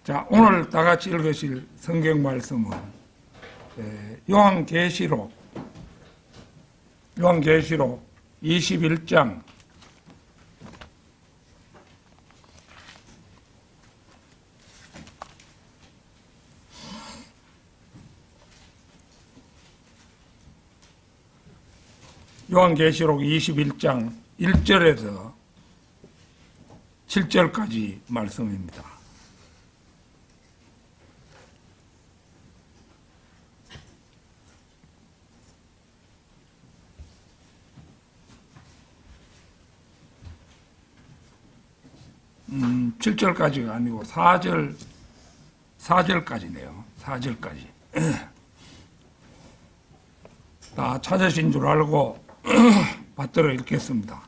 자, 오늘 다 같이 읽으실 성경 말씀은 요한계시록 21장 1절에서 7절까지 말씀입니다. 음, 7절까지가 아니고 4절까지네요. 4절까지. 다 찾으신 줄 알고 받들어 읽겠습니다.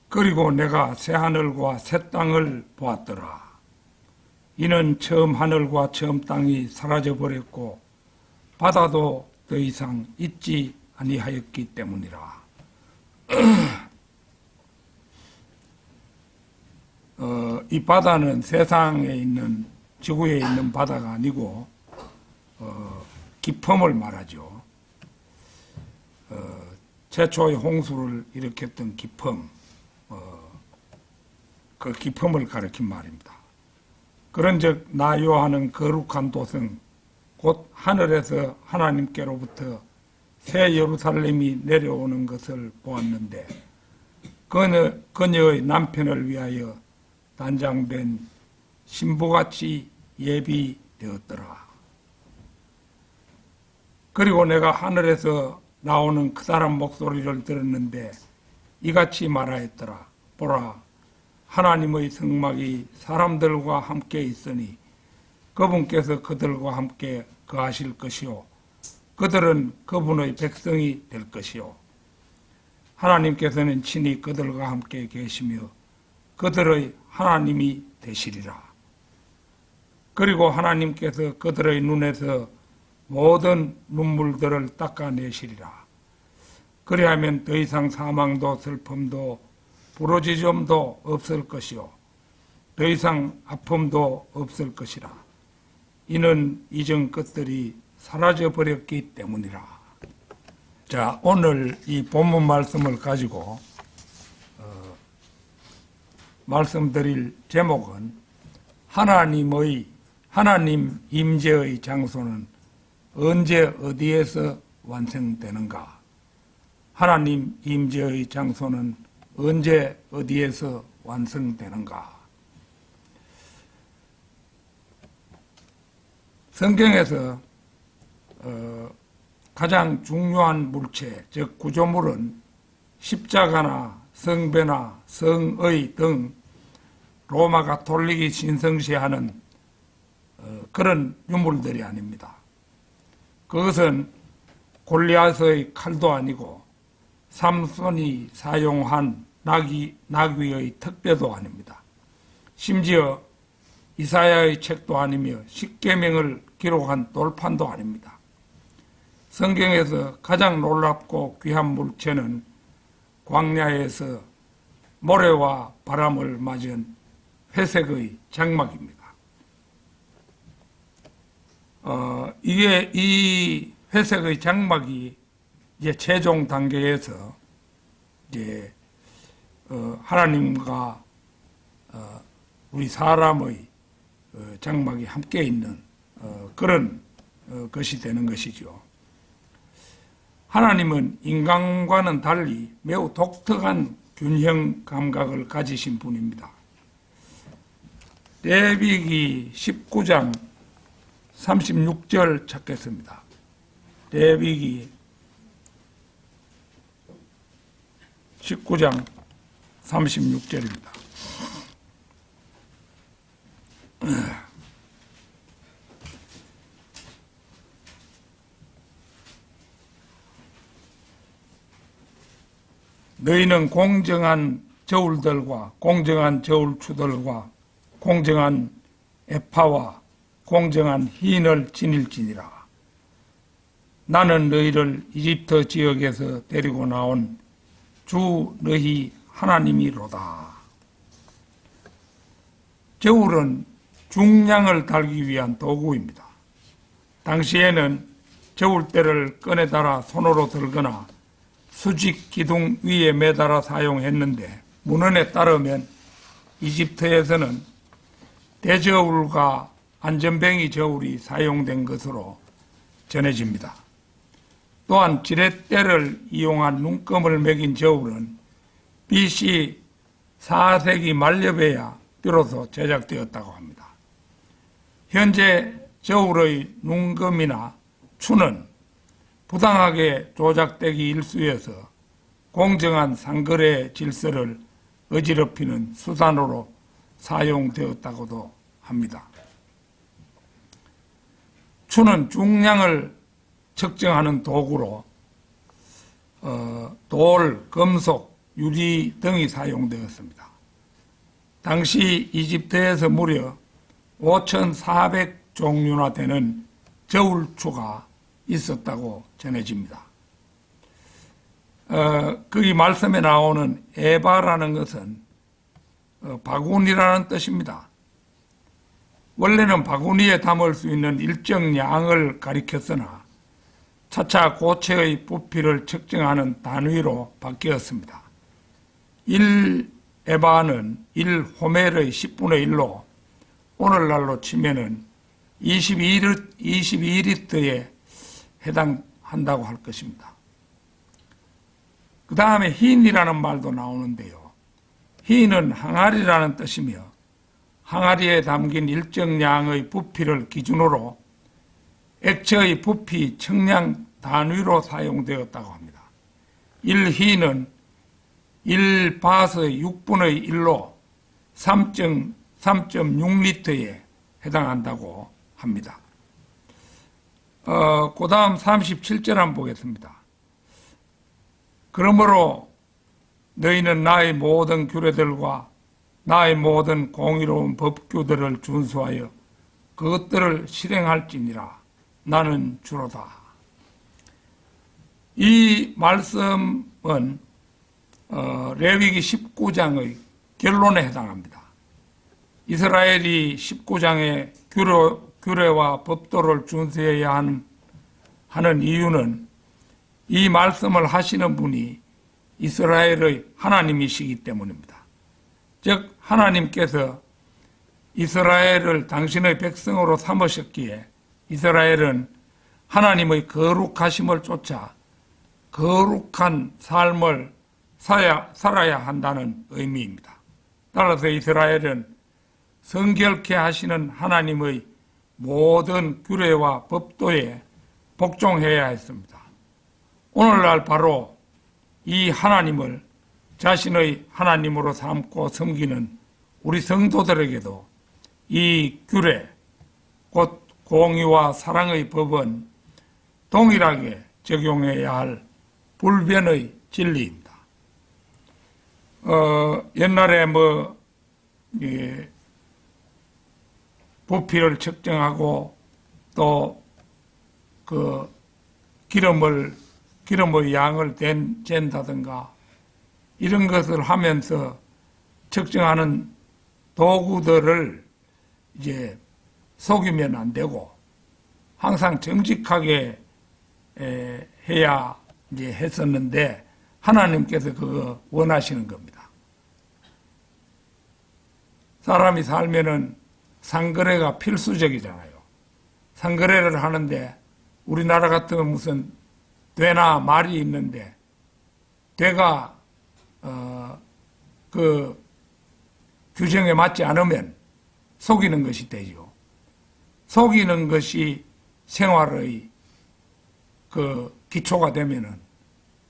그리고 내가 새 하늘과 새 땅을 보았더라. 이는 처음 하늘과 처음 땅이 사라져 버렸고 바다도 더 이상 있지 아니하였기 때문이라. 이 바다는 세상에 있는 지구에 있는 바다가 아니고 기품을 말하죠. 최초의 홍수를 일으켰던 기품, 그 기품을 가리킨 말입니다. 그런즉 나 요한은 거룩한 도성 곧 하늘에서 하나님께로부터 새 예루살렘이 내려오는 것을 보았는데 그녀의 남편을 위하여 단장된 신부같이 예비되었더라. 그리고 내가 하늘에서 나오는 크다란 목소리를 들었는데 이같이 말하였더라. 보라, 하나님의 성막이 사람들과 함께 있으니 그분께서 그들과 함께 거하실 것이요 그들은 그분의 백성이 될 것이요 하나님께서는 친히 그들과 함께 계시며 그들의 하나님이 되시리라. 그리고 하나님께서 그들의 눈에서 모든 눈물들을 닦아내시리라. 그리하면 더 이상 사망도 슬픔도 부러지점도 없을 것이요 더 이상 아픔도 없을 것이라. 이는 이전 것들이 사라져 버렸기 때문이라. 자, 오늘 이 본문 말씀을 가지고 말씀드릴 제목은 하나님 임재의 장소는 언제 어디에서 완성되는가? 하나님 임재의 장소는 언제 어디에서 완성되는가? 성경에서 가장 중요한 물체, 즉 구조물은 십자가나 성배나 성의 등 로마 가톨릭이 신성시하는 그런 유물들이 아닙니다. 그것은 골리앗의 칼도 아니고 삼손이 사용한 나귀의 턱뼈도 아닙니다. 심지어 이사야의 책도 아니며 십계명을 기록한 돌판도 아닙니다. 성경에서 가장 놀랍고 귀한 물체는 광야에서 모래와 바람을 맞은 회색의 장막입니다. 이게 이 회색의 장막이 이제 최종 단계에서 이제 하나님과 우리 사람의 장막이 함께 있는 그런 것이 되는 것이죠. 하나님은 인간과는 달리 매우 독특한 균형 감각을 가지신 분입니다. 레위기 19장 36절 찾겠습니다. 레위기 19장 36절입니다. 너희는 공정한 저울들과 공정한 저울추들과 공정한 에파와 공정한 흰을 지닐지니라. 나는 너희를 이집트 지역에서 데리고 나온 주 너희 하나님이로다. 저울은 중량을 달기 위한 도구입니다. 당시에는 저울대를 꺼내 달아 손으로 들거나 수직 기둥 위에 매달아 사용했는데 문헌에 따르면 이집트에서는 대저울과 안전뱅이 저울이 사용된 것으로 전해집니다. 또한 지렛대를 이용한 눈금을 매긴 저울은 BC 4세기 말엽에야 비로소 제작되었다고 합니다. 현재 저울의 눈금이나 추는 부당하게 조작되기 일쑤여서 공정한 상거래 질서를 어지럽히는 수단으로 사용되었다고도 합니다. 추는 중량을 측정하는 도구로 돌, 금속, 유리 등이 사용되었습니다. 당시 이집트에서 무려 5,400종류나 되는 저울추가 있었다고 전해집니다. 거기 말씀에 나오는 에바라는 것은 바구니라는 뜻입니다. 원래는 바구니에 담을 수 있는 일정 양을 가리켰으나 차차 고체의 부피를 측정하는 단위로 바뀌었습니다. 1에바는 1호멜의 10분의 1로 오늘날로 치면은 22리터에 해당한다고 할 것입니다. 그 다음에 흰이라는 말도 나오는데요. 흰은 항아리라는 뜻이며 항아리에 담긴 일정량의 부피를 기준으로 액체의 부피 측량 단위로 사용되었다고 합니다. 1흰은 1밭의 6분의 1로 3.6리터에 해당한다고 합니다. 그 다음 37절 한번 보겠습니다. 그러므로 너희는 나의 모든 규례들과 나의 모든 공의로운 법규들을 준수하여 그것들을 실행할지니라. 나는 주로다. 이 말씀은 레위기 19장의 결론에 해당합니다. 이스라엘이 19장의 규례와 법도를 준수해야 하는 이유는 이 말씀을 하시는 분이 이스라엘의 하나님이시기 때문입니다. 즉 하나님께서 이스라엘을 당신의 백성으로 삼으셨기에 이스라엘은 하나님의 거룩하심을 쫓아 거룩한 삶을 살아야 한다는 의미입니다. 따라서 이스라엘은 성결케 하시는 하나님의 모든 규례와 법도에 복종해야 했습니다. 오늘날 바로 이 하나님을 자신의 하나님으로 삼고 섬기는 우리 성도들에게도 이 규례, 곧 공의와 사랑의 법은 동일하게 적용해야 할 불변의 진리입니다. 옛날에 부피를 측정하고 또 그 기름의 양을 잰다든가 이런 것을 하면서 측정하는 도구들을 이제 속이면 안 되고 항상 정직하게 해야 이제 했었는데 하나님께서 그거 원하시는 겁니다. 사람이 살면은 상거래가 필수적이잖아요. 상거래를 하는데 우리나라 같으면 무슨 되나 말이 있는데 되가 그 규정에 맞지 않으면 속이는 것이 되죠. 속이는 것이 생활의 그 기초가 되면은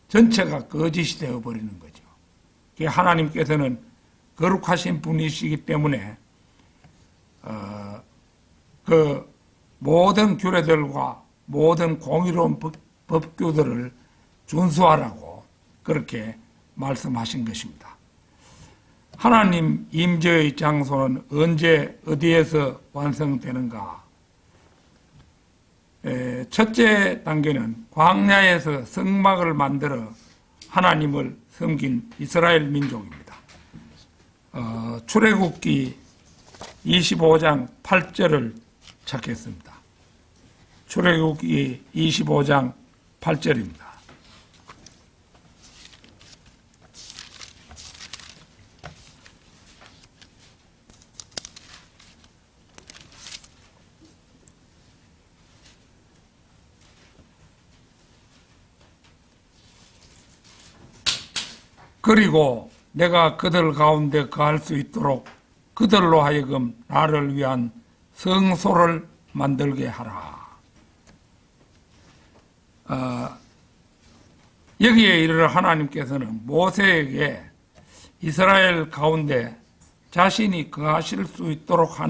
전체가 거짓이 되어버리는 거죠. 하나님께서는 거룩하신 분이시기 때문에 그 모든 규례들과 모든 공의로운 법규들을 준수하라고 그렇게 말씀하신 것입니다. 하나님 임재의 장소는 언제 어디에서 완성되는가? 첫째 단계는 광야에서 성막을 만들어 하나님을 섬긴 이스라엘 민족입니다. 출애굽기 25장 8절을 찾겠습니다. 출애굽기 25장 8절입니다. 그리고 내가 그들 가운데 거할 수 있도록 그들로 하여금 나를 위한 성소를 만들게 하라. 여기에 이르러 하나님께서는 모세에게 이스라엘 가운데 자신이 거하실 수 있도록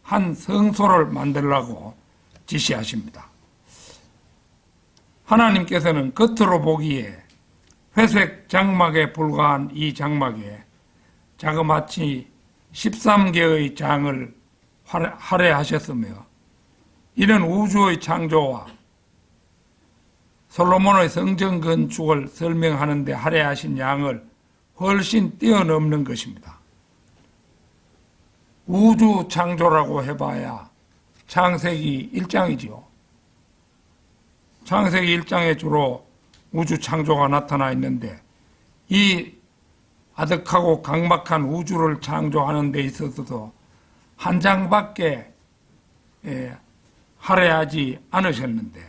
한 성소를 만들라고 지시하십니다. 하나님께서는 겉으로 보기에 회색 장막에 불과한 이 장막에 자그마치 13개의 장을 할애하셨으며, 이는 우주의 창조와 솔로몬의 성전 건축을 설명하는 데 할애하신 양을 훨씬 뛰어넘는 것입니다. 우주 창조라고 해봐야 창세기 1장이지요. 창세기 1장에 주로 우주 창조가 나타나 있는데, 이 아득하고 강박한 우주를 창조하는 데 있어서도 한 장밖에 할애하지 않으셨는데,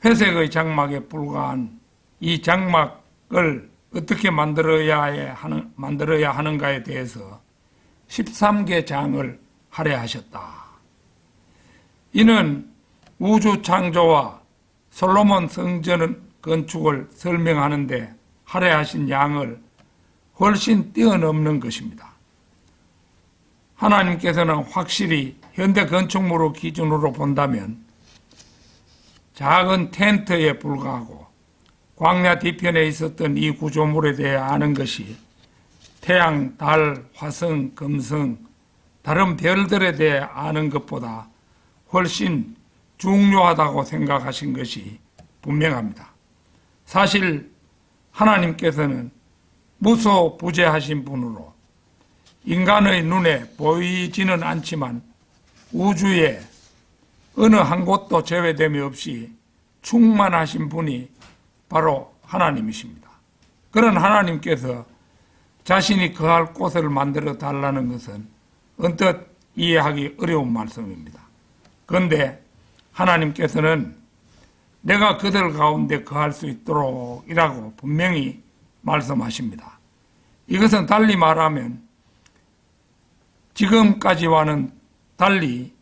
회색의 장막에 불과한 이 장막을 어떻게 만들어야 하는가에 대해서 13개 장을 할애하셨다. 이는 우주 창조와 솔로몬 성전 건축을 설명하는데 할애하신 양을 훨씬 뛰어넘는 것입니다. 하나님께서는 확실히 현대 건축물의 기준으로 본다면 작은 텐트에 불과하고, 광야 뒤편에 있었던 이 구조물에 대해 아는 것이 태양, 달, 화성, 금성, 다른 별들에 대해 아는 것보다 훨씬 중요하다고 생각하신 것이 분명합니다. 사실 하나님께서는 무소부재하신 분으로 인간의 눈에 보이지는 않지만 우주에 어느 한 곳도 제외됨이 없이 충만하신 분이 바로 하나님이십니다. 그런 하나님께서 자신이 거할 곳을 만들어 달라는 것은 언뜻 이해하기 어려운 말씀입니다. 그런데 하나님께서는 내가 그들 가운데 거할 수 있도록 이라고 분명히 말씀하십니다. 이것은 달리 말하면 지금까지와는 달리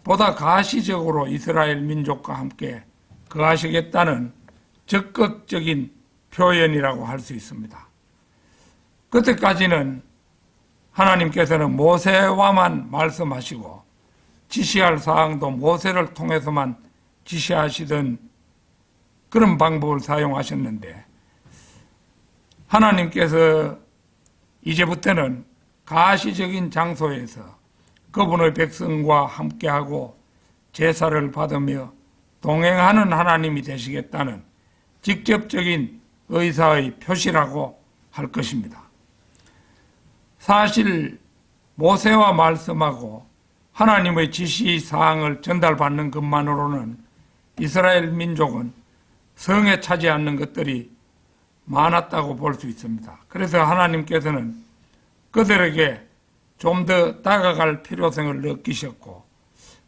보다 가시적으로 이스라엘 민족과 함께 거하시겠다는 적극적인 표현이라고 할 수 있습니다. 그때까지는 하나님께서는 모세와만 말씀하시고 지시할 사항도 모세를 통해서만 지시하시던 그런 방법을 사용하셨는데, 하나님께서 이제부터는 가시적인 장소에서 그분의 백성과 함께하고 제사를 받으며 동행하는 하나님이 되시겠다는 직접적인 의사의 표시라고 할 것입니다. 사실 모세와 말씀하고 하나님의 지시 사항을 전달받는 것만으로는 이스라엘 민족은 성에 차지 않는 것들이 많았다고 볼 수 있습니다. 그래서 하나님께서는 그들에게 좀 더 다가갈 필요성을 느끼셨고,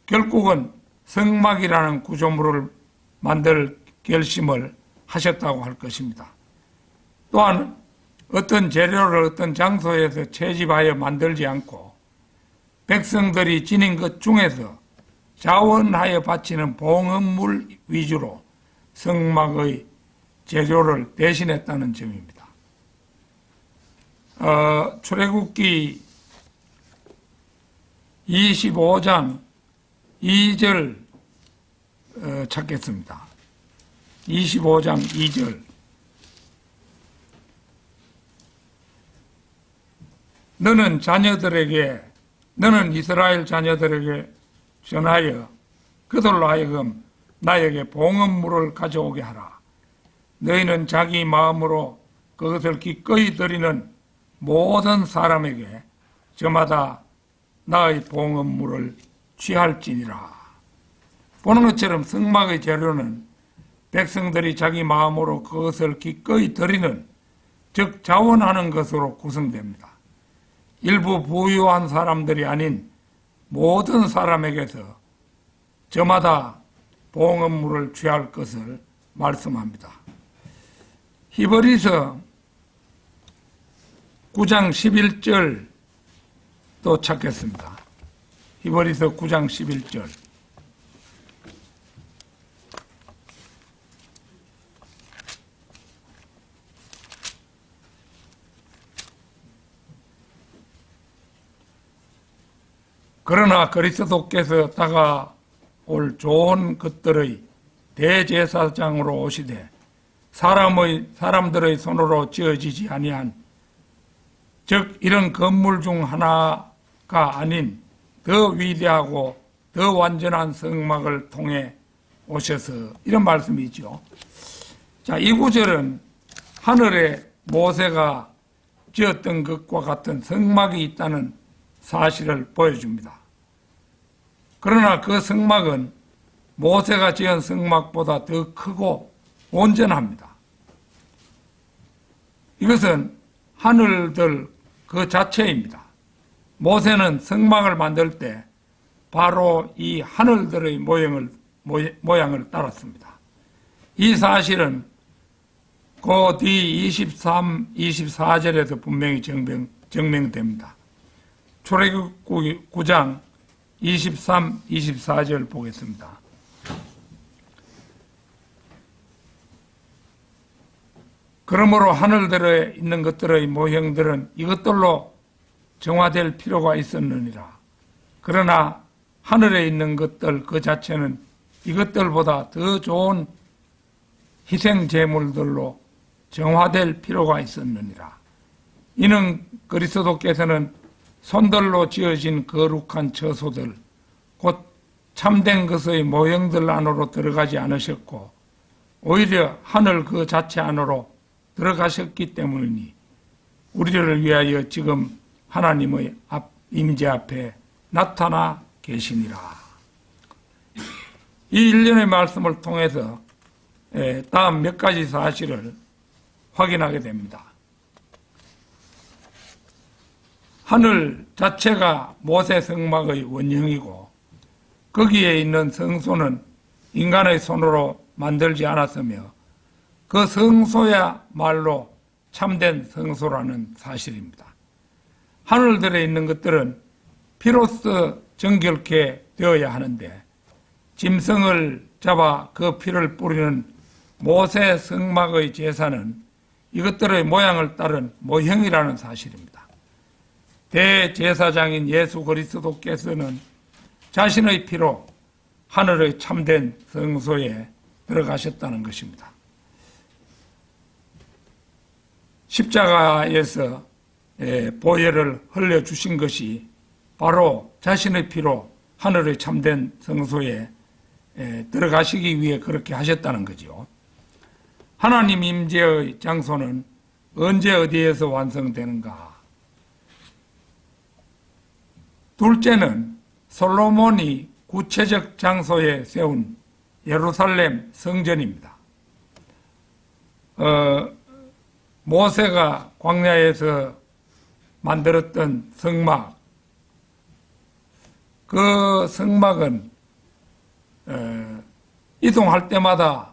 결국은 성막이라는 구조물을 만들 결심을 하셨다고 할 것입니다. 또한 어떤 재료를 어떤 장소에서 채집하여 만들지 않고 백성들이 지닌 것 중에서 자원하여 바치는 봉헌물 위주로 성막의 재료를 대신했다는 점입니다. 출애굽기 25장 2절 찾겠습니다. 25장 2절. 너는 이스라엘 자녀들에게 전하여 그들로 하여금 나에게 봉헌물을 가져오게 하라. 너희는 자기 마음으로 그것을 기꺼이 드리는 모든 사람에게 저마다 나의 봉헌물을 취할지니라. 보는 것처럼 성막의 재료는 백성들이 자기 마음으로 그것을 기꺼이 드리는, 즉 자원하는 것으로 구성됩니다. 일부 부유한 사람들이 아닌 모든 사람에게서 저마다 봉헌물을 취할 것을 말씀합니다. 히브리서 9장 11절 또 찾겠습니다. 히브리서 9장 11절. 그러나 그리스도께서 다가올 좋은 것들의 대제사장으로 오시되 사람들의 손으로 지어지지 아니한, 즉 이런 건물 중 하나가 아닌 더 위대하고 더 완전한 성막을 통해 오셔서, 이런 말씀이죠. 자, 이 구절은 하늘에 모세가 지었던 것과 같은 성막이 있다는 사실을 보여줍니다. 그러나 그 성막은 모세가 지은 성막보다 더 크고 온전합니다. 이것은 하늘들 그 자체입니다. 모세는 성막을 만들 때 바로 이 하늘들의 모양을 따랐습니다. 이 사실은 그 뒤 23, 24절에도 분명히 증명됩니다. 출애굽기 9장 23, 24절 보겠습니다. 그러므로 하늘들에 있는 것들의 모형들은 이것들로 정화될 필요가 있었느니라. 그러나 하늘에 있는 것들 그 자체는 이것들보다 더 좋은 희생 제물들로 정화될 필요가 있었느니라. 이는 그리스도께서는 손들로 지어진 거룩한 처소들, 곧 참된 것의 모형들 안으로 들어가지 않으셨고 오히려 하늘 그 자체 안으로 들어가셨기 때문이니 우리를 위하여 지금 하나님의 임재 앞에 나타나 계시니라. 이 일련의 말씀을 통해서 다음 몇 가지 사실을 확인하게 됩니다. 하늘 자체가 모세 성막의 원형이고 거기에 있는 성소는 인간의 손으로 만들지 않았으며 그 성소야말로 참된 성소라는 사실입니다. 하늘들에 있는 것들은 피로써 정결케 되어야 하는데 짐승을 잡아 그 피를 뿌리는 모세 성막의 제사는 이것들의 모양을 따른 모형이라는 사실입니다. 대제사장인 예수 그리스도께서는 자신의 피로 하늘의 참된 성소에 들어가셨다는 것입니다. 십자가에서 보혈을 흘려주신 것이 바로 자신의 피로 하늘의 참된 성소에 들어가시기 위해 그렇게 하셨다는 거죠. 하나님 임재의 장소는 언제 어디에서 완성되는가? 둘째는 솔로몬이 구체적 장소에 세운 예루살렘 성전입니다. 모세가 광야에서 만들었던 성막, 그 성막은 이동할 때마다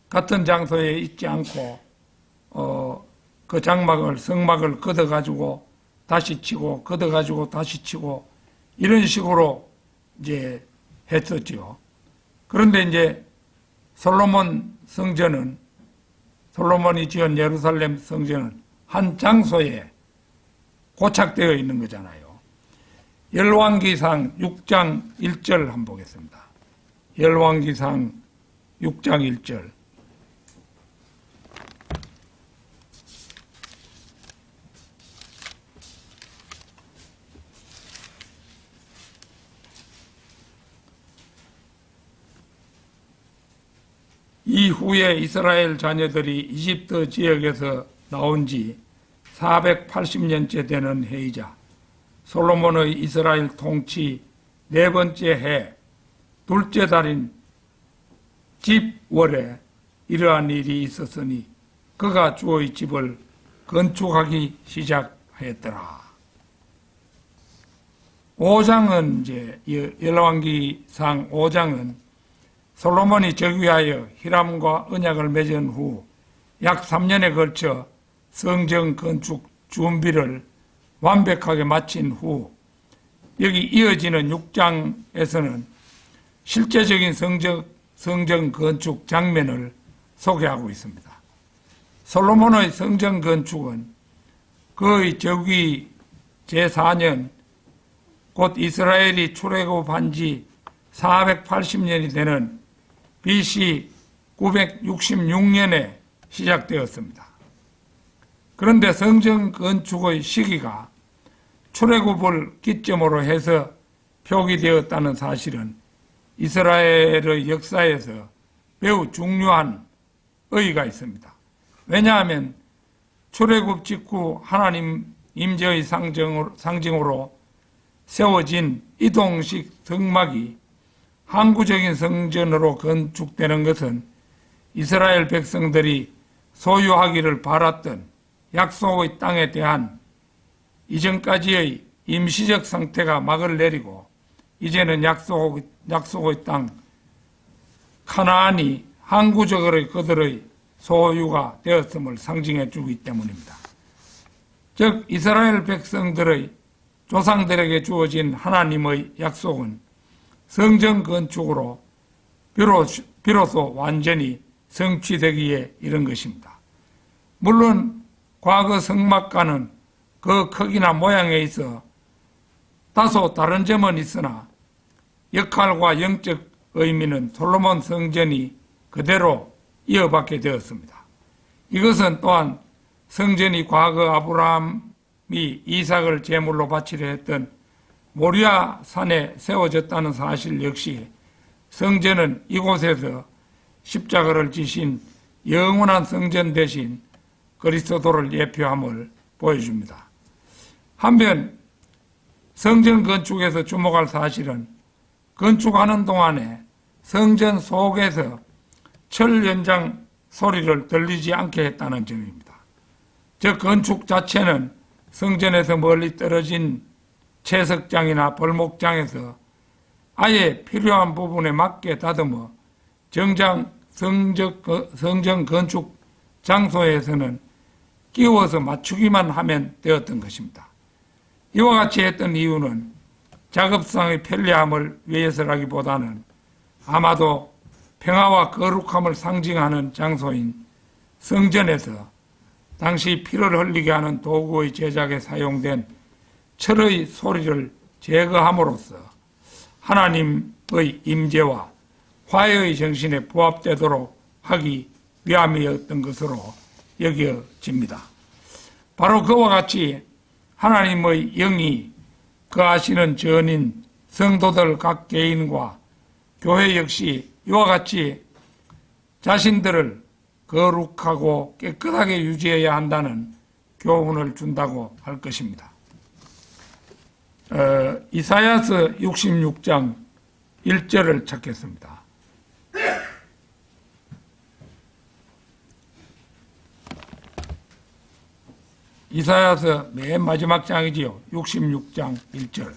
같은 장소에 있지 않고 그 성막을 걷어가지고 다시 치고 걷어가지고 다시 치고 이런 식으로 이제 했었죠. 그런데 이제 솔로몬이 지은 예루살렘 성전은 한 장소에 고착되어 있는 거잖아요. 열왕기상 6장 1절 한번 보겠습니다. 열왕기상 6장 1절. 이후에 이스라엘 자녀들이 이집트 지역에서 나온 지 480년째 되는 해이자 솔로몬의 이스라엘 통치 네 번째 해 둘째 달인 집월에 이러한 일이 있었으니 그가 주의 집을 건축하기 시작하였더라. 5장은 이제 열왕기상 5장은 솔로몬이 즉위하여 히람과 언약을 맺은 후 약 3년에 걸쳐 성전 건축 준비를 완벽하게 마친 후 여기 이어지는 6장에서는 실제적인 성전 건축 장면을 소개하고 있습니다. 솔로몬의 성전 건축은 그의 즉위 제4년 곧 이스라엘이 출애굽한 지 480년이 되는 BC 966년에 시작되었습니다. 그런데 성전 건축의 시기가 출애굽을 기점으로 해서 표기되었다는 사실은 이스라엘의 역사에서 매우 중요한 의의가 있습니다. 왜냐하면 출애굽 직후 하나님 임재의 상징으로 세워진 이동식 성막이 항구적인 성전으로 건축되는 것은 이스라엘 백성들이 소유하기를 바랐던 약속의 땅에 대한 이전까지의 임시적 상태가 막을 내리고 이제는 약속의 땅 카나안이 항구적으로 그들의 소유가 되었음을 상징해 주기 때문입니다. 즉 이스라엘 백성들의 조상들에게 주어진 하나님의 약속은 성전 건축으로 비로소 완전히 성취되기에 이른 것입니다. 물론 과거 성막과는 그 크기나 모양에 있어 다소 다른 점은 있으나 역할과 영적 의미는 솔로몬 성전이 그대로 이어받게 되었습니다. 이것은 또한 성전이 과거 아브라함이 이삭을 제물로 바치려 했던 모리아 산에 세워졌다는 사실 역시 성전은 이곳에서 십자가를 지신 영원한 성전 대신 그리스도를 예표함을 보여줍니다. 한편 성전 건축에서 주목할 사실은 건축하는 동안에 성전 속에서 철 연장 소리를 들리지 않게 했다는 점입니다. 즉 건축 자체는 성전에서 멀리 떨어진 채석장이나 벌목장에서 아예 필요한 부분에 맞게 다듬어 정작 성전 건축 장소에서는 끼워서 맞추기만 하면 되었던 것입니다. 이와 같이 했던 이유는 작업상의 편리함을 위해서라기보다는 아마도 평화와 거룩함을 상징하는 장소인 성전에서 당시 피를 흘리게 하는 도구의 제작에 사용된 철의 소리를 제거함으로써 하나님의 임재와 화해의 정신에 부합되도록 하기 위함이었던 것으로 여겨집니다. 바로 그와 같이 하나님의 영이 거하시는 전인 성도들 각 개인과 교회 역시 이와 같이 자신들을 거룩하고 깨끗하게 유지해야 한다는 교훈을 준다고 할 것입니다. 이사야서 66장 1절을 찾겠습니다. 이사야서 맨 마지막 장이지요. 66장 1절.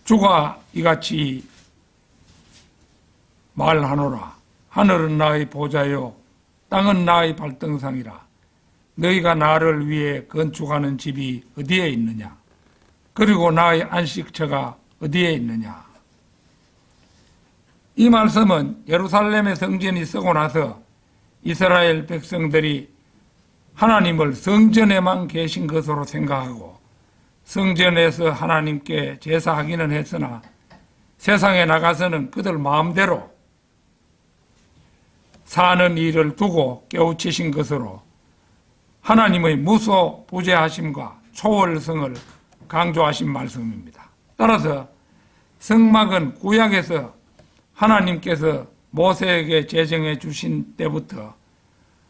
주가 이같이 말하노라. 하늘은 나의 보좌요 땅은 나의 발등상이라. 너희가 나를 위해 건축하는 집이 어디에 있느냐? 그리고 나의 안식처가 어디에 있느냐? 이 말씀은 예루살렘의 성전이 서고 나서 이스라엘 백성들이 하나님을 성전에만 계신 것으로 생각하고 성전에서 하나님께 제사하기는 했으나 세상에 나가서는 그들 마음대로 사는 일을 두고 깨우치신 것으로 하나님의 무소부재하심과 초월성을 강조하신 말씀입니다. 따라서 성막은 구약에서 하나님께서 모세에게 제정해 주신 때부터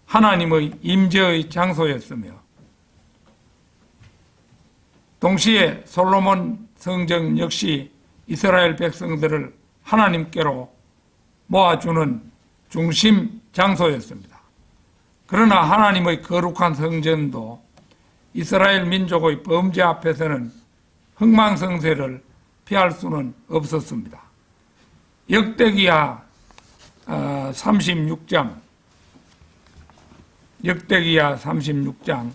하나님의 임재의 장소였으며 동시에 솔로몬 성전 역시 이스라엘 백성들을 하나님께로 모아주는 중심 장소였습니다. 그러나 하나님의 거룩한 성전도 이스라엘 민족의 범죄 앞에서는 흥망성쇠를 피할 수는 없었습니다. 역대기야 36장 역대기야 36장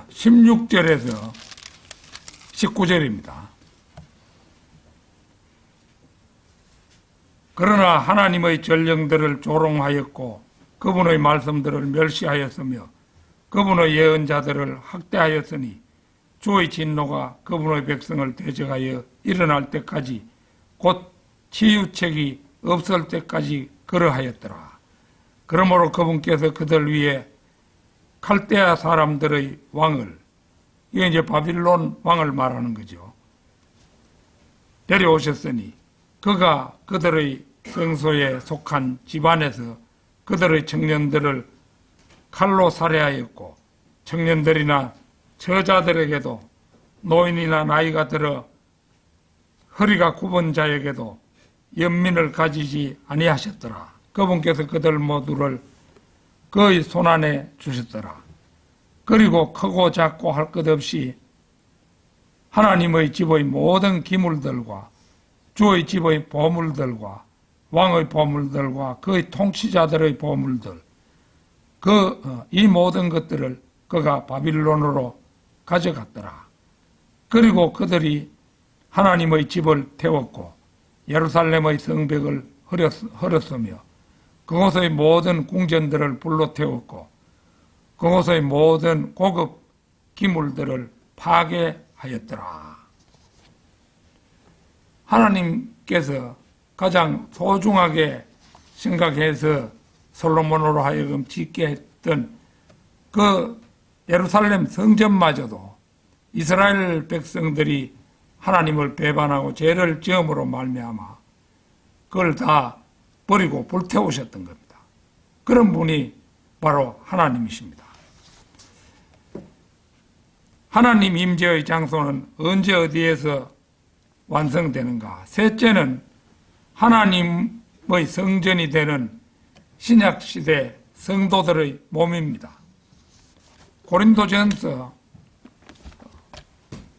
16절에서 19절입니다. 그러나 하나님의 전령들을 조롱하였고 그분의 말씀들을 멸시하였으며 그분의 예언자들을 학대하였으니 주의 진노가 그분의 백성을 대적하여 일어날 때까지 곧 치유책이 없을 때까지 그러하였더라. 그러므로 그분께서 그들 위에 칼데아 사람들의 왕을, 이게 이제 바빌론 왕을 말하는 거죠, 데려오셨으니 그가 그들의 성소에 속한 집안에서 그들의 청년들을 칼로 살해하였고 청년들이나 처자들에게도 노인이나 나이가 들어 허리가 굽은 자에게도 연민을 가지지 아니하셨더라. 그분께서 그들 모두를 그의 손안에 주셨더라. 그리고 크고 작고 할 것 없이 하나님의 집의 모든 기물들과 주의 집의 보물들과 왕의 보물들과 그의 통치자들의 보물들, 이 모든 것들을 그가 바빌론으로 가져갔더라. 그리고 그들이 하나님의 집을 태웠고 예루살렘의 성벽을 헐었으며 그곳의 모든 궁전들을 불로 태웠고 그곳의 모든 고급 기물들을 파괴하였더라. 하나님께서 가장 소중하게 생각해서 솔로몬으로 하여금 짓게 했던 그 예루살렘 성전마저도 이스라엘 백성들이 하나님을 배반하고 죄를 지음으로 말미암아 그걸 다 버리고 불태우셨던 겁니다. 그런 분이 바로 하나님이십니다. 하나님 임재의 장소는 언제 어디에서 완성되는가? 셋째는 하나님의 성전이 되는 신약시대 성도들의 몸입니다. 고린도전서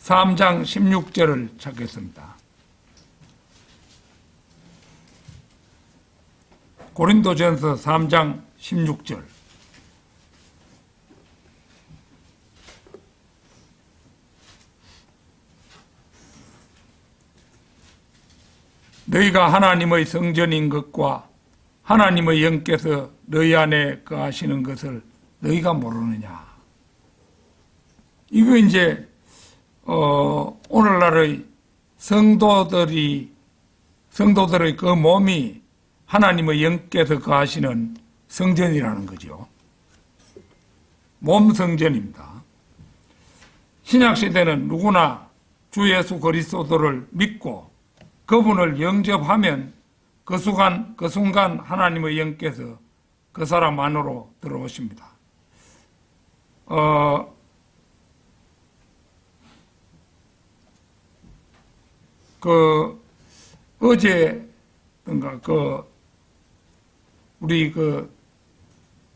3장 16절을 찾겠습니다. 고린도전서 3장 16절. 너희가 하나님의 성전인 것과 하나님의 영께서 너희 안에 거하시는 것을 너희가 모르느냐. 이거 이제 오늘날의 성도들의 그 몸이 하나님의 영께서 거하시는 성전이라는 거죠. 몸 성전입니다. 신약시대는 누구나 주 예수 그리스도를 믿고 그분을 영접하면 그 순간 하나님의 영께서 그 사람 안으로 들어오십니다. 어제든가 우리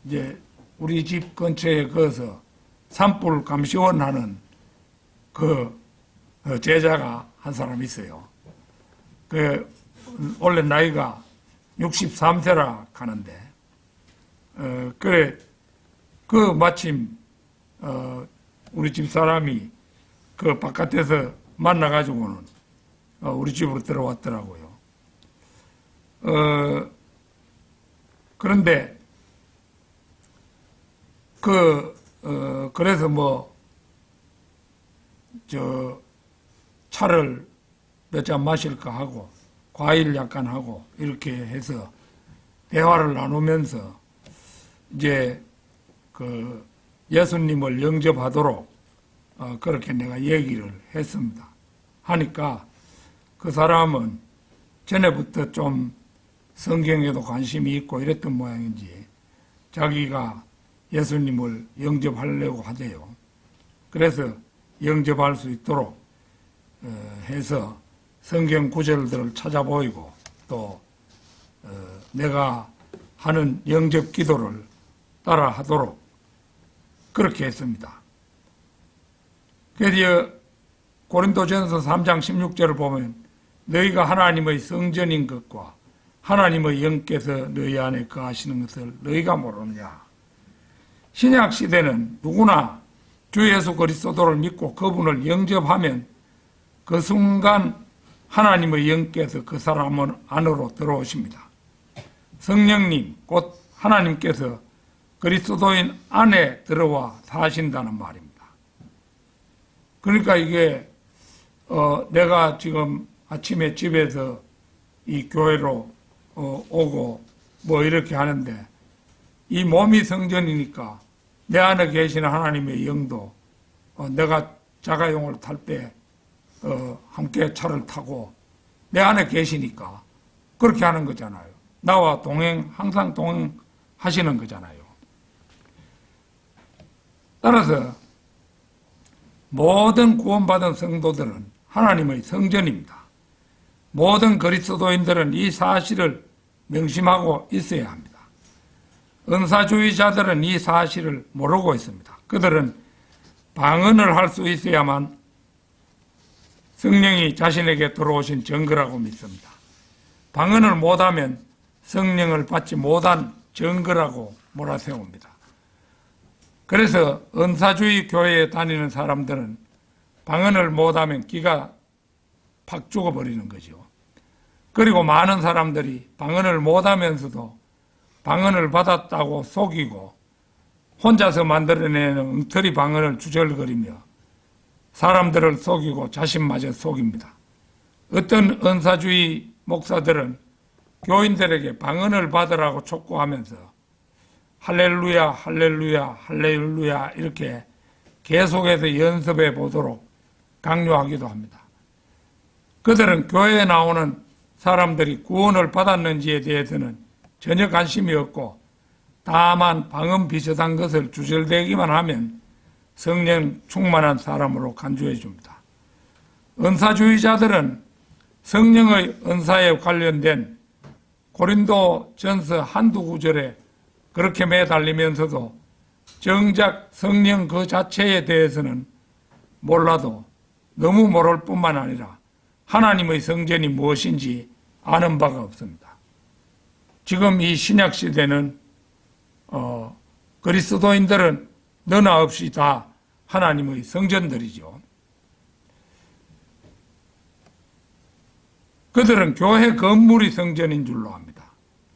이제 우리 집 근처에 거서 산불 감시원 하는 그 제자가 한 사람 있어요. 원래 나이가 63세라 가는데, 마침, 우리 집 사람이 그 바깥에서 만나가지고는 우리 집으로 들어왔더라고요. 그런데, 그래서 차를 몇 잔 마실까 하고, 과일 약간 하고, 이렇게 해서 대화를 나누면서, 이제, 예수님을 영접하도록, 그렇게 내가 얘기를 했습니다. 하니까, 그 사람은 전에부터 좀 성경에도 관심이 있고 이랬던 모양인지, 자기가 예수님을 영접하려고 하대요. 그래서 영접할 수 있도록 해서 성경 구절들을 찾아보이고 또 내가 하는 영접 기도를 따라 하도록 그렇게 했습니다. 그래서 고린도전서 3장 16절을 보면 너희가 하나님의 성전인 것과 하나님의 영께서 너희 안에 거하시는 것을 너희가 모르느냐. 신약 시대는 누구나 주 예수 그리스도를 믿고 그분을 영접하면 그 순간 하나님의 영께서 그 사람 안으로 들어오십니다. 성령님, 곧 하나님께서 그리스도인 안에 들어와 사신다는 말입니다. 그러니까 이게 내가 지금 아침에 집에서 이 교회로 오고 뭐 이렇게 하는데 이 몸이 성전이니까 내 안에 계시는 하나님의 영도 내가 자가용을 탈 때 함께 차를 타고 내 안에 계시니까 그렇게 하는 거잖아요. 나와 항상 동행하시는 거잖아요. 따라서 모든 구원받은 성도들은 하나님의 성전입니다. 모든 그리스도인들은 이 사실을 명심하고 있어야 합니다. 은사주의자들은 이 사실을 모르고 있습니다. 그들은 방언을 할 수 있어야만 성령이 자신에게 들어오신 증거라고 믿습니다. 방언을 못하면 성령을 받지 못한 증거라고 몰아세웁니다. 그래서 은사주의 교회에 다니는 사람들은 방언을 못하면 기가 팍 죽어버리는 거죠. 그리고 많은 사람들이 방언을 못하면서도 방언을 받았다고 속이고 혼자서 만들어내는 엉터리 방언을 주절거리며 사람들을 속이고 자신마저 속입니다. 어떤 은사주의 목사들은 교인들에게 방언을 받으라고 촉구하면서 할렐루야, 할렐루야, 할렐루야 이렇게 계속해서 연습해 보도록 강요하기도 합니다. 그들은 교회에 나오는 사람들이 구원을 받았는지에 대해서는 전혀 관심이 없고 다만 방언 비슷한 것을 주절대기만 하면 성령 충만한 사람으로 간주해 줍니다. 은사주의자들은 성령의 은사에 관련된 고린도 전서 한두 구절에 그렇게 매달리면서도 정작 성령 그 자체에 대해서는 몰라도 너무 모를 뿐만 아니라 하나님의 성전이 무엇인지 아는 바가 없습니다. 지금 이 신약 시대는 그리스도인들은 너나 없이 다 하나님의 성전들이죠. 그들은 교회 건물이 성전인 줄로 합니다.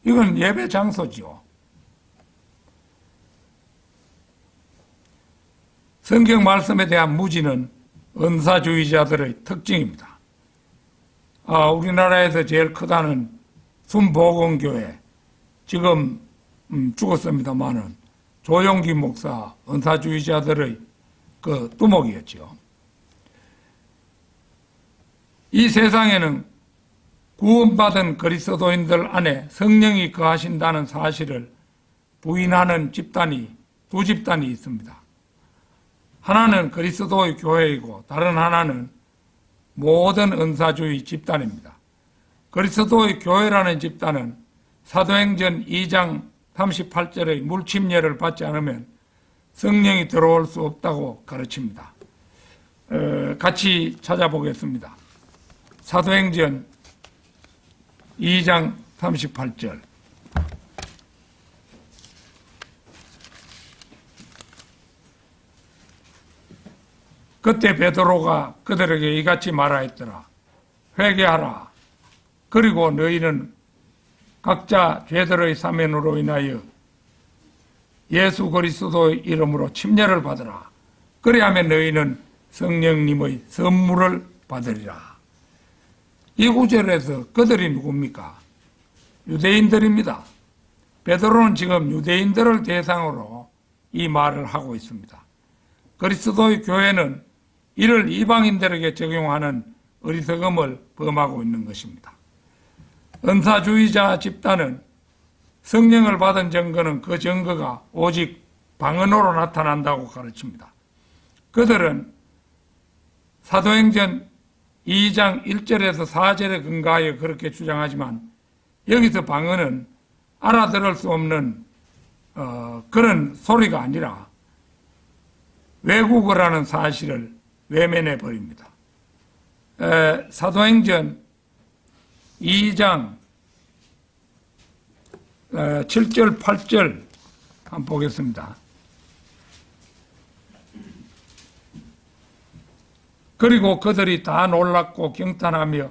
이건 예배 장소죠. 성경 말씀에 대한 무지는 은사주의자들의 특징입니다. 우리나라에서 제일 크다는 순복음교회, 지금 죽었습니다마는 조용기 목사 은사주의자들의 그 두목이었죠. 이 세상에는 구원받은 그리스도인들 안에 성령이 거하신다는 사실을 부인하는 집단이 두 집단이 있습니다. 하나는 그리스도의 교회이고 다른 하나는 모든 은사주의 집단입니다. 그리스도의 교회라는 집단은 사도행전 2장 38절의 물침례를 받지 않으면 성령이 들어올 수 없다고 가르칩니다. 같이 찾아보겠습니다. 사도행전 2장 38절. 그때 베드로가 그들에게 이같이 말하였더라. 회개하라. 그리고 너희는 각자 죄들의 사면으로 인하여 예수 그리스도의 이름으로 침례를 받으라. 그리하면 너희는 성령님의 선물을 받으리라. 이 구절에서 그들이 누굽니까? 유대인들입니다. 베드로는 지금 유대인들을 대상으로 이 말을 하고 있습니다. 그리스도의 교회는 이를 이방인들에게 적용하는 어리석음을 범하고 있는 것입니다. 은사주의자 집단은 성령을 받은 증거는 그 증거가 오직 방언으로 나타난다고 가르칩니다. 그들은 사도행전 2장 1절에서 4절에 근거하여 그렇게 주장하지만 여기서 방언은 알아들을 수 없는 그런 소리가 아니라 외국어라는 사실을 외면해 버립니다. 사도행전 2장 7절 8절 한번 보겠습니다. 그리고 그들이 다 놀랍고 경탄하며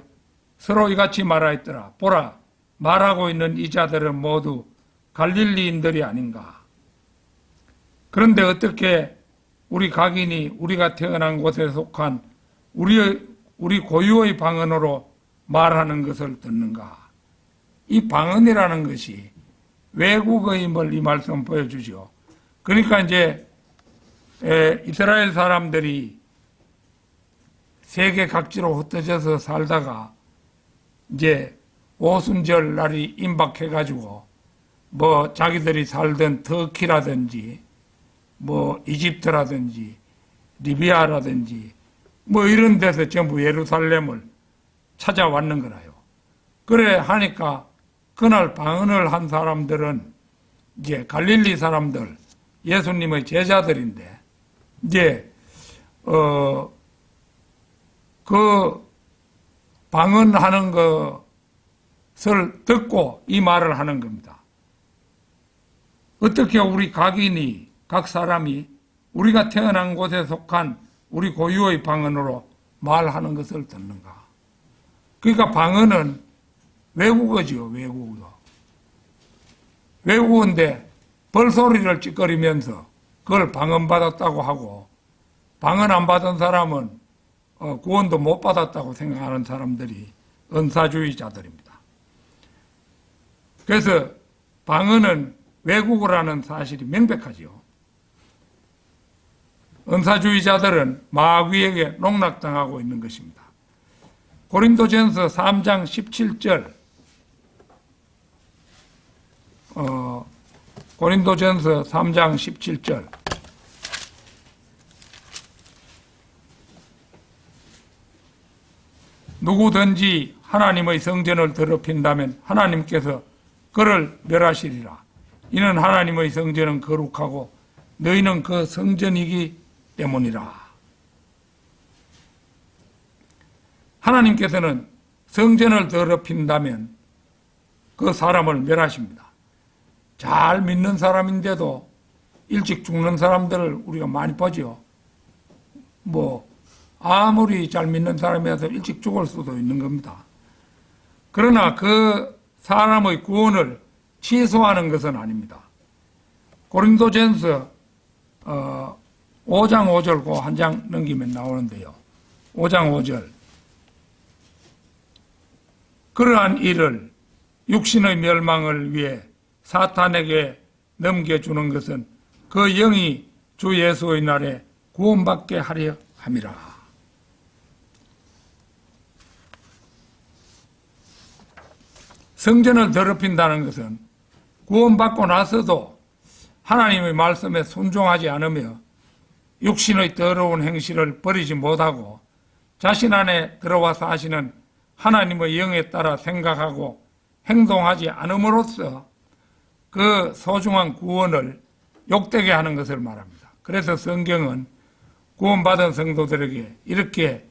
서로 이같이 말하였더라. 보라, 말하고 있는 이 자들은 모두 갈릴리인들이 아닌가. 그런데 어떻게 우리 각인이 우리가 태어난 곳에 속한 우리 고유의 방언으로 말하는 것을 듣는가. 이 방언이라는 것이 외국어임을 이 말씀 보여주죠. 그러니까 이제 이스라엘 사람들이 세계 각지로 흩어져서 살다가 이제 오순절 날이 임박해가지고 뭐 자기들이 살던 터키라든지 뭐 이집트라든지 리비아라든지 뭐 이런 데서 전부 예루살렘을 찾아왔는 거라요. 그래 하니까 그날 방언을 한 사람들은 이제 갈릴리 사람들, 예수님의 제자들인데 이제 그 방언하는 것을 듣고 이 말을 하는 겁니다. 어떻게 우리 각인이, 각 사람이 우리가 태어난 곳에 속한 우리 고유의 방언으로 말하는 것을 듣는가. 그러니까 방언은 외국어지요, 외국어. 외국어인데 벌소리를 찌꺼리면서 그걸 방언 받았다고 하고 방언 안 받은 사람은 구원도 못 받았다고 생각하는 사람들이 은사주의자들입니다. 그래서 방언은 외국어라는 사실이 명백하지요. 은사주의자들은 마귀에게 농락당하고 있는 것입니다. 고린도전서 3장 17절 고린도전서 3장 17절 누구든지 하나님의 성전을 더럽힌다면 하나님께서 그를 멸하시리라. 이는 하나님의 성전은 거룩하고 너희는 그 성전이기 때문이라. 하나님께서는 성전을 더럽힌다면 그 사람을 멸하십니다. 잘 믿는 사람인데도 일찍 죽는 사람들을 우리가 많이 보죠. 뭐 아무리 잘 믿는 사람이라도 일찍 죽을 수도 있는 겁니다. 그러나 그 사람의 구원을 취소하는 것은 아닙니다. 고린도전서 5장 5절 그 한 장 넘기면 나오는데요. 5장 5절 그러한 일을 육신의 멸망을 위해 사탄에게 넘겨주는 것은 그 영이 주 예수의 날에 구원받게 하려 함이라. 성전을 더럽힌다는 것은 구원받고 나서도 하나님의 말씀에 순종하지 않으며 육신의 더러운 행실을 버리지 못하고 자신 안에 들어와서 하시는 하나님의 영에 따라 생각하고 행동하지 않음으로써 그 소중한 구원을 욕되게 하는 것을 말합니다. 그래서 성경은 구원받은 성도들에게 이렇게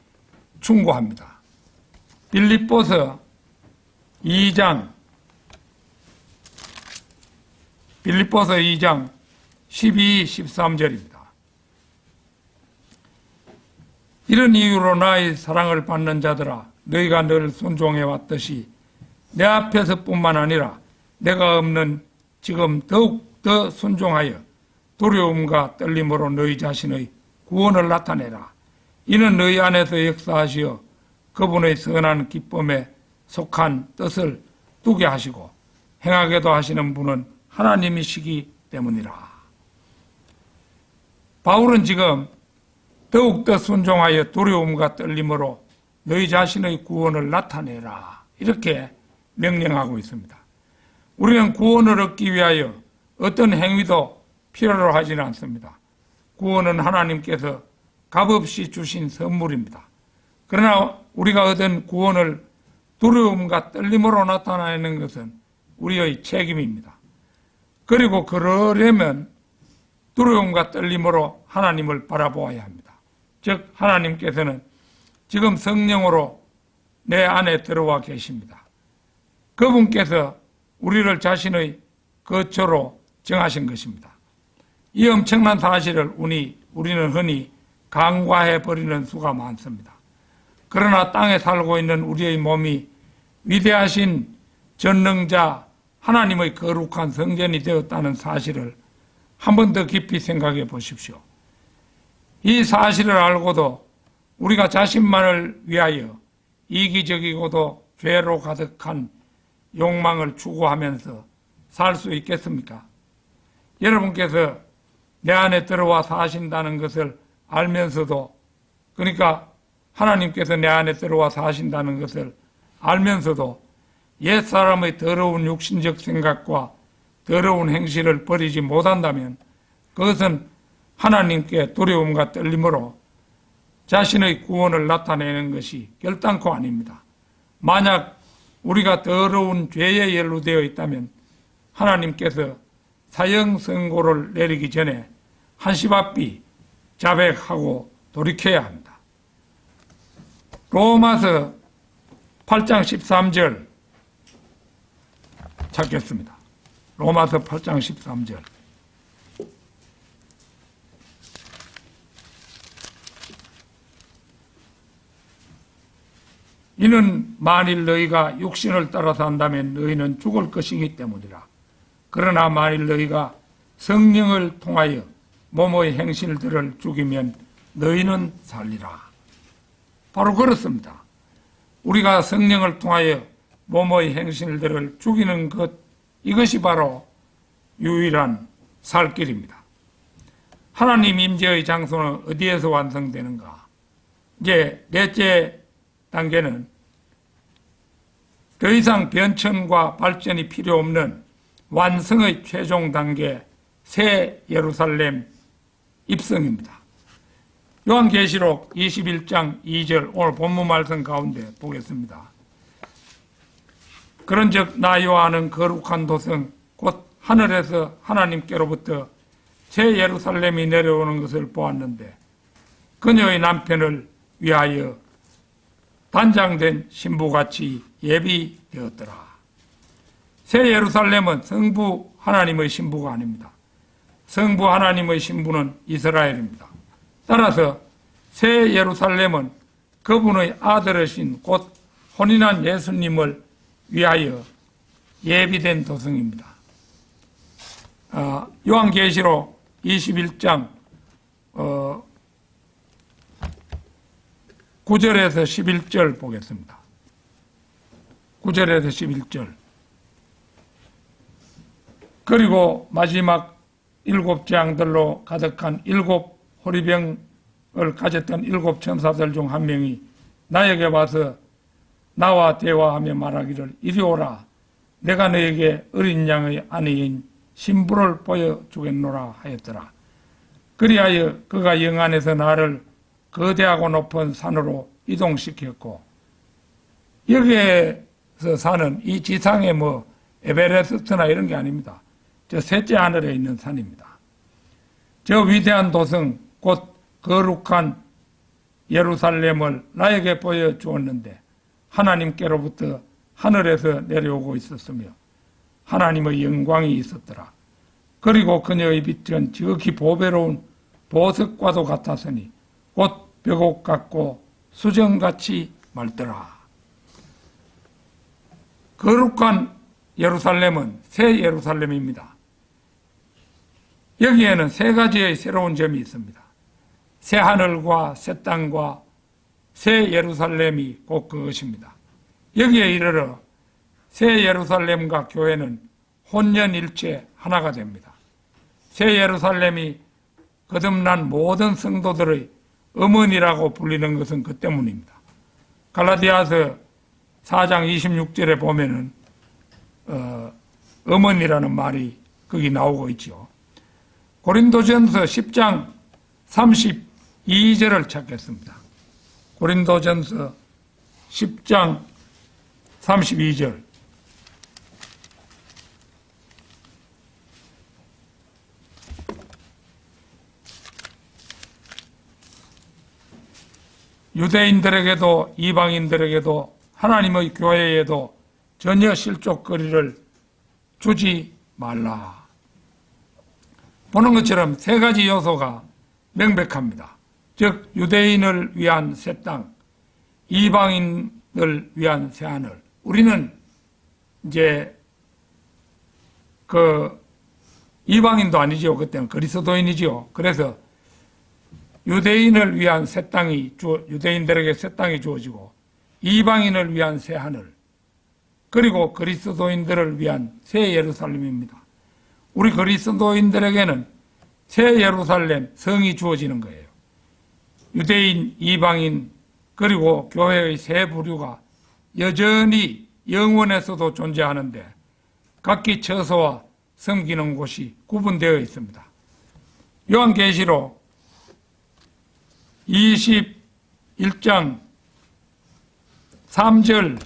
충고합니다. 빌립보서 2장 12, 13절입니다. 이런 이유로 나의 사랑을 받는 자들아, 너희가 늘 순종해 왔듯이 내 앞에서뿐만 아니라 내가 없는 지금 더욱 더 순종하여 두려움과 떨림으로 너희 자신의 구원을 나타내라. 이는 너희 안에서 역사하시어 그분의 선한 기쁨에 속한 뜻을 두게 하시고 행하게도 하시는 분은 하나님이시기 때문이라. 바울은 지금 더욱더 순종하여 두려움과 떨림으로 너희 자신의 구원을 나타내라, 이렇게 명령하고 있습니다. 우리는 구원을 얻기 위하여 어떤 행위도 필요로 하지는 않습니다. 구원은 하나님께서 값없이 주신 선물입니다. 그러나 우리가 얻은 구원을 두려움과 떨림으로 나타내는 것은 우리의 책임입니다. 그리고 그러려면 두려움과 떨림으로 하나님을 바라보아야 합니다. 즉 하나님께서는 지금 성령으로 내 안에 들어와 계십니다. 그분께서 우리를 자신의 거처로 정하신 것입니다. 이 엄청난 사실을 우리는 흔히 간과해버리는 수가 많습니다. 그러나 땅에 살고 있는 우리의 몸이 위대하신 전능자 하나님의 거룩한 성전이 되었다는 사실을 한 번 더 깊이 생각해 보십시오. 이 사실을 알고도 우리가 자신만을 위하여 이기적이고도 죄로 가득한 욕망을 추구하면서 살 수 있겠습니까? 여러분께서 내 안에 들어와 사신다는 것을 알면서도, 그러니까 하나님께서 내 안에 들어와 사신다는 것을 알면서도 옛사람의 더러운 육신적 생각과 더러운 행실을 버리지 못한다면 그것은 하나님께 두려움과 떨림으로 자신의 구원을 나타내는 것이 결단코 아닙니다. 만약 우리가 더러운 죄에 연루되어 있다면 하나님께서 사형 선고를 내리기 전에 한시바삐 자백하고 돌이켜야 합니다. 로마서 8장 13절 찾겠습니다. 로마서 8장 13절. 이는 만일 너희가 육신을 따라 산다면 너희는 죽을 것이기 때문이라. 그러나 만일 너희가 성령을 통하여 몸의 행실들을 죽이면 너희는 살리라. 바로 그렇습니다. 우리가 성령을 통하여 몸의 행실들을 죽이는 것, 이것이 바로 유일한 살 길입니다. 하나님 임재의 장소는 어디에서 완성되는가? 이제 넷째 단계는 더 이상 변천과 발전이 필요 없는 완성의 최종 단계, 새 예루살렘 입성입니다. 요한계시록 21장 2절, 오늘 본문 말씀 가운데 보겠습니다. 그런즉 나 요한은 거룩한 도성 곧 하늘에서 하나님께로부터 새 예루살렘이 내려오는 것을 보았는데 그녀의 남편을 위하여 단장된 신부같이 예비되었더라. 새 예루살렘은 성부 하나님의 신부가 아닙니다. 성부 하나님의 신부는 이스라엘입니다. 따라서 새 예루살렘은 그분의 아들이신 곧 혼인한 예수님을 위하여 예비된 도성입니다. 요한계시록 21장 9절에서 11절 보겠습니다. 9절에서 11절. 그리고 마지막 7재앙들로 가득한 7 호리병을 가졌던 7 천사들 중 한 명이 나에게 와서 나와 대화하며 말하기를 이리 오라. 내가 너에게 어린 양의 아내인 신부를 보여주겠노라 하였더라. 그리하여 그가 영안에서 나를 거대하고 높은 산으로 이동시켰고, 여기에서 사는 이 지상의 에베레스트나 이런 게 아닙니다. 저 셋째 하늘에 있는 산입니다. 저 위대한 도성 곧 거룩한 예루살렘을 나에게 보여주었는데 하나님께로부터 하늘에서 내려오고 있었으며 하나님의 영광이 있었더라. 그리고 그녀의 빛은 지극히 보배로운 보석과도 같았으니 곧 벽옥 같고 수정같이 맑더라. 거룩한 예루살렘은 새 예루살렘입니다. 여기에는 세 가지의 새로운 점이 있습니다. 새 하늘과 새 땅과 새 예루살렘이 곧 그것입니다. 여기에 이르러 새 예루살렘과 교회는 혼연일체 하나가 됩니다. 새 예루살렘이 거듭난 모든 성도들의 어머니라고 불리는 것은 그 때문입니다. 갈라디아서 4장 26절에 보면은 어머니라는 말이 거기 나오고 있죠. 고린도전서 10장 32절을 찾겠습니다. 고린도전서 10장 32절. 유대인들에게도 이방인들에게도 하나님의 교회에도 전혀 실족거리를 주지 말라. 보는 것처럼 세 가지 요소가 명백합니다. 즉 유대인을 위한 새 땅, 이방인을 위한 새 하늘. 우리는 이제 이방인도 아니지요. 그때는 그리스도인이지요. 그래서 유대인을 위한 새 땅이 유대인들에게 새 땅이 주어지고 이방인을 위한 새 하늘, 그리고 그리스도인들을 위한 새 예루살렘입니다. 우리 그리스도인들에게는 새 예루살렘 성이 주어지는 거예요. 유대인, 이방인, 그리고 교회의 세 부류가 여전히 영원에서도 존재하는데 각기 처소와 섬기는 곳이 구분되어 있습니다. 요한계시록 21장 3절,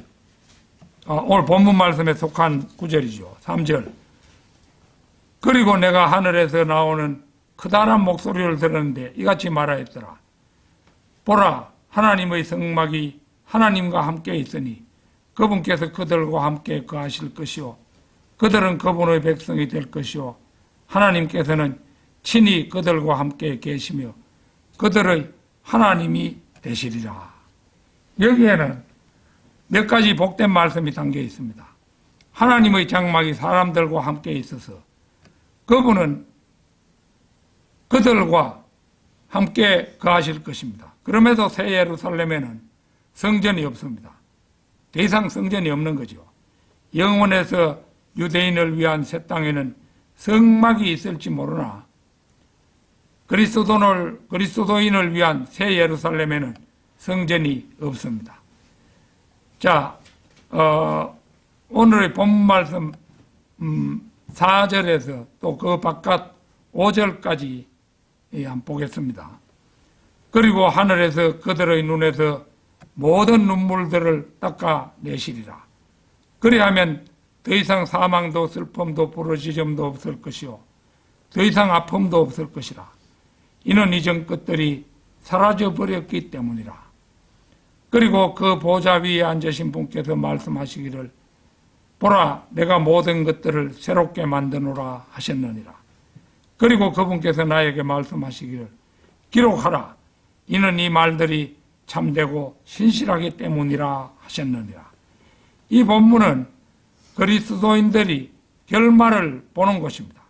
오늘 본문 말씀에 속한 구절이죠. 3절. 그리고 내가 하늘에서 나오는 크다란 목소리를 들었는데 이같이 말하였더라. 보라, 하나님의 성막이 하나님과 함께 있으니 그분께서 그들과 함께 거하실 것이요 그들은 그분의 백성이 될 것이요 하나님께서는 친히 그들과 함께 계시며 그들의 하나님이 되시리라. 여기에는 몇 가지 복된 말씀이 담겨 있습니다. 하나님의 장막이 사람들과 함께 있어서 그분은 그들과 함께 거하실 것입니다. 그럼에도 새 예루살렘에는 성전이 없습니다. 더 이상 성전이 없는 거죠. 영원에서 유대인을 위한 새 땅에는 성막이 있을지 모르나 그리스도인을 위한 새 예루살렘에는 성전이 없습니다. 자, 오늘의 본문 말씀 4절에서 또 그 바깥 5절까지 한번 보겠습니다. 그리고 하늘에서 그들의 눈에서 모든 눈물들을 닦아내시리라. 그리하면 더 이상 사망도 슬픔도 부르짖음도 없을 것이요 더 이상 아픔도 없을 것이라. 이는 이전 것들이 사라져버렸기 때문이라. 그리고 그 보좌 위에 앉으신 분께서 말씀하시기를 보라, 내가 모든 것들을 새롭게 만드노라 하셨느니라. 그리고 그분께서 나에게 말씀하시기를 기록하라. 이는 이 말들이 참되고 신실하기 때문이라 하셨느니라. 이 본문은 그리스도인들이 결말을 보는 것입니다.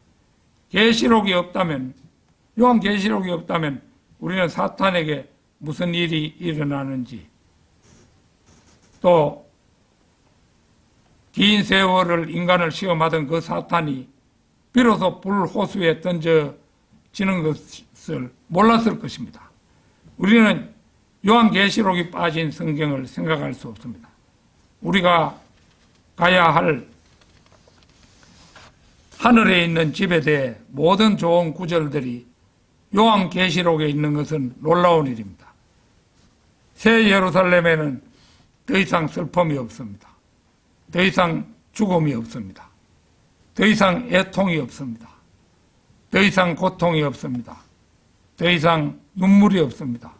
계시록이 없다면, 요한계시록이 없다면 우리는 사탄에게 무슨 일이 일어나는지, 또 긴 세월을 인간을 시험하던 그 사탄이 비로소 불호수에 던져지는 것을 몰랐을 것입니다. 우리는 요한계시록이 빠진 성경을 생각할 수 없습니다. 우리가 가야 할 하늘에 있는 집에 대해 모든 좋은 구절들이 요한계시록에 있는 것은 놀라운 일입니다. 새 예루살렘에는 더 이상 슬픔이 없습니다. 더 이상 죽음이 없습니다. 더 이상 애통이 없습니다. 더 이상 고통이 없습니다. 더 이상 눈물이 없습니다.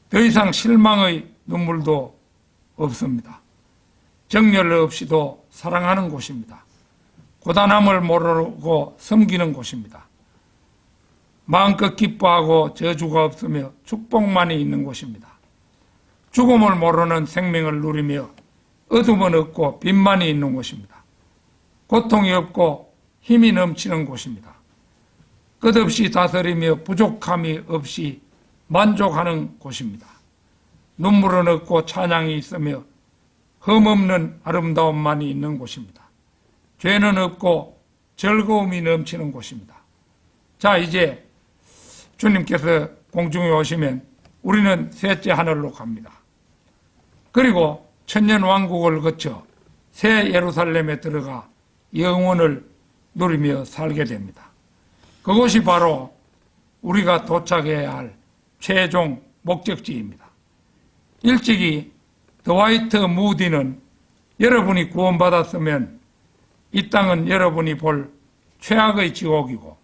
더 이상 실망의 눈물도 없습니다. 정열 없이도 사랑하는 곳입니다. 고단함을 모르고 섬기는 곳입니다. 마음껏 기뻐하고 저주가 없으며 축복만이 있는 곳입니다. 죽음을 모르는 생명을 누리며 어둠은 없고 빛만이 있는 곳입니다. 고통이 없고 힘이 넘치는 곳입니다. 끝없이 다스리며 부족함이 없이 만족하는 곳입니다. 눈물은 없고 찬양이 있으며 흠없는 아름다움만이 있는 곳입니다. 죄는 없고 즐거움이 넘치는 곳입니다. 자, 이제 주님께서 공중에 오시면 우리는 셋째 하늘로 갑니다. 그리고 천년 왕국을 거쳐 새 예루살렘에 들어가 영원을 누리며 살게 됩니다. 그것이 바로 우리가 도착해야 할 최종 목적지입니다. 일찍이 드와이트 무디는 여러분이 구원받았으면 이 땅은 여러분이 볼 최악의 지옥이고,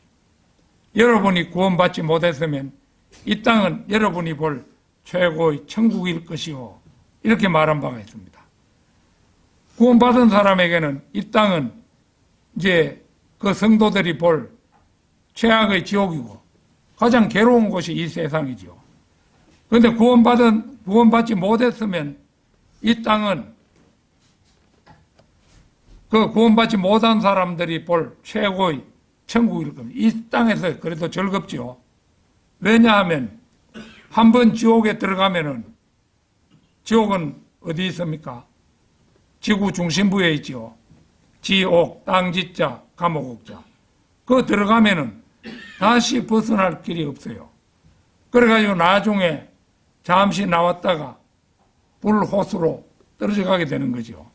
여러분이 구원받지 못했으면 이 땅은 여러분이 볼 최고의 천국일 것이요, 이렇게 말한 바가 있습니다. 구원받은 사람에게는 이 땅은 이제 그 성도들이 볼 최악의 지옥이고 가장 괴로운 곳이 이 세상이지요. 그런데 구원받지 못했으면 이 땅은 그 구원받지 못한 사람들이 볼 최고의 천국일 겁니다. 이 땅에서 그래도 즐겁지요. 왜냐하면 한번 지옥에 들어가면은, 지옥은 어디 있습니까? 지구 중심부에 있지요. 지옥, 땅지자, 감옥옥자. 그거 들어가면은 다시 벗어날 길이 없어요. 그래가지고 나중에 잠시 나왔다가 불호수로 떨어져 가게 되는 거죠.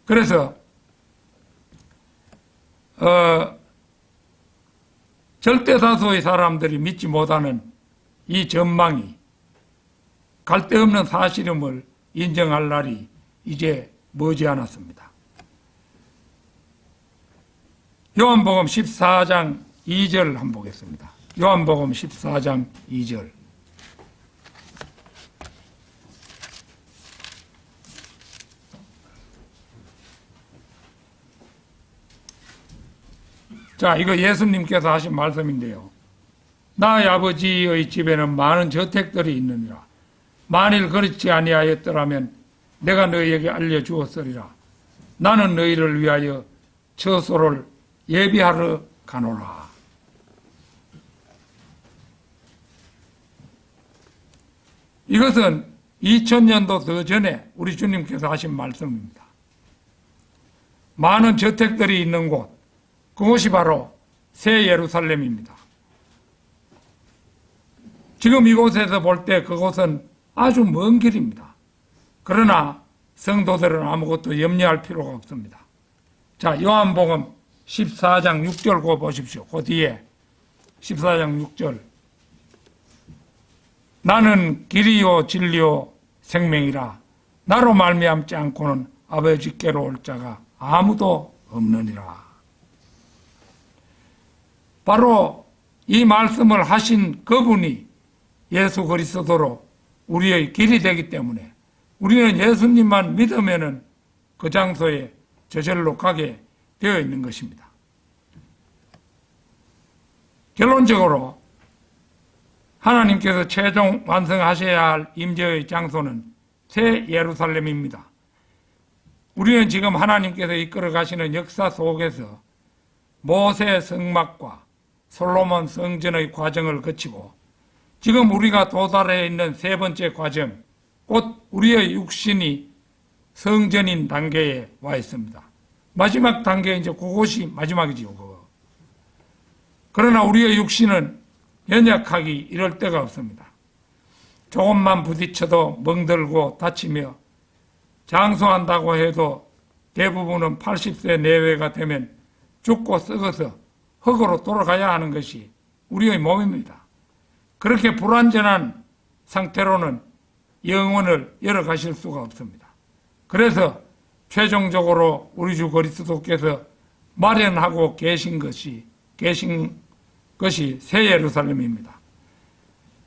그래서 절대다수의 사람들이 믿지 못하는 이 전망이 갈데없는 사실임을 인정할 날이 이제 머지않았습니다. 요한복음 14장 2절 한번 보겠습니다. 요한복음 14장 2절. 자, 이거 예수님께서 하신 말씀인데요. 나의 아버지의 집에는 많은 저택들이 있느니라. 만일 그렇지 아니하였더라면 내가 너희에게 알려주었으리라. 나는 너희를 위하여 처소를 예비하러 가노라. 이것은 2000년도 더 전에 우리 주님께서 하신 말씀입니다. 많은 저택들이 있는 곳, 그것이 바로 새 예루살렘입니다. 지금 이곳에서 볼 때 그곳은 아주 먼 길입니다. 그러나 성도들은 아무것도 염려할 필요가 없습니다. 자, 요한복음 14장 6절 고 보십시오. 그 뒤에 14장 6절. 나는 길이요 진리요 생명이라. 나로 말미암지 않고는 아버지께로 올 자가 아무도 없느니라. 바로 이 말씀을 하신 그분이 예수 그리스도로 우리의 길이 되기 때문에 우리는 예수님만 믿으면은 그 장소에 저절로 가게 되어 있는 것입니다. 결론적으로 하나님께서 최종 완성하셔야 할 임재의 장소는 새 예루살렘입니다. 우리는 지금 하나님께서 이끌어 가시는 역사 속에서 모세 성막과 솔로몬 성전의 과정을 거치고 지금 우리가 도달해 있는 세 번째 과정, 곧 우리의 육신이 성전인 단계에 와 있습니다. 마지막 단계, 이제 그것이 마지막이지요. 그거. 그러나 우리의 육신은 연약하기 이럴 데가 없습니다. 조금만 부딪혀도 멍들고 다치며 장수한다고 해도 대부분은 80세 내외가 되면 죽고 썩어서 흙으로 돌아가야 하는 것이 우리의 몸입니다. 그렇게 불완전한 상태로는 영혼을 열어가실 수가 없습니다. 그래서 최종적으로 우리 주 그리스도께서 마련하고 계신 것이 새 예루살렘입니다.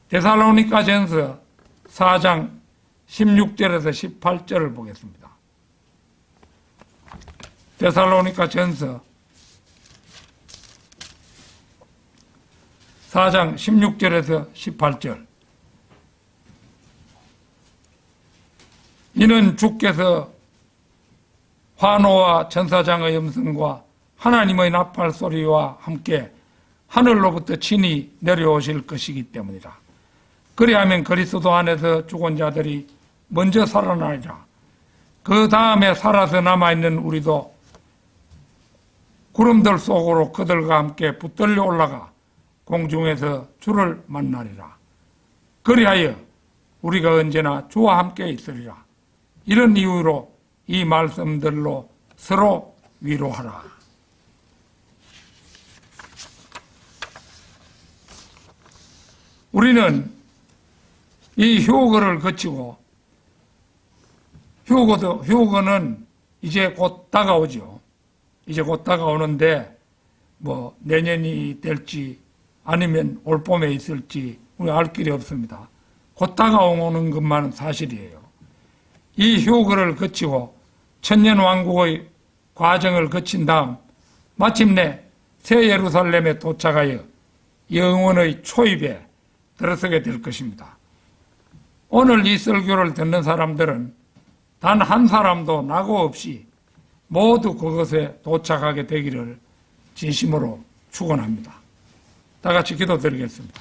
데살로니가전서 4장 16절에서 18절을 보겠습니다. 데살로니가전서 4장 16절에서 18절. 이는 주께서 환호와 천사장의 음성과 하나님의 나팔 소리와 함께 하늘로부터 친히 내려오실 것이기 때문이다. 그리하면 그리스도 안에서 죽은 자들이 먼저 살아나리라. 그 다음에 살아서 남아있는 우리도 구름들 속으로 그들과 함께 붙들려 올라가 공중에서 주를 만나리라. 그리하여 우리가 언제나 주와 함께 있으리라. 이런 이유로 이 말씀들로 서로 위로하라. 우리는 이 휴거를 거치고 휴거는 이제 곧 다가오죠. 이제 곧 다가오는데 뭐 내년이 될지 아니면 올 봄에 있을지 우리 알 길이 없습니다. 곧 다가오는 것만은 사실이에요. 이 휴거를 거치고 천년왕국의 과정을 거친 다음 마침내 새 예루살렘에 도착하여 영원의 초입에 들어서게 될 것입니다. 오늘 이 설교를 듣는 사람들은 단 한 사람도 낙오 없이 모두 그것에 도착하게 되기를 진심으로 축원합니다. 다 같이 기도드리겠습니다.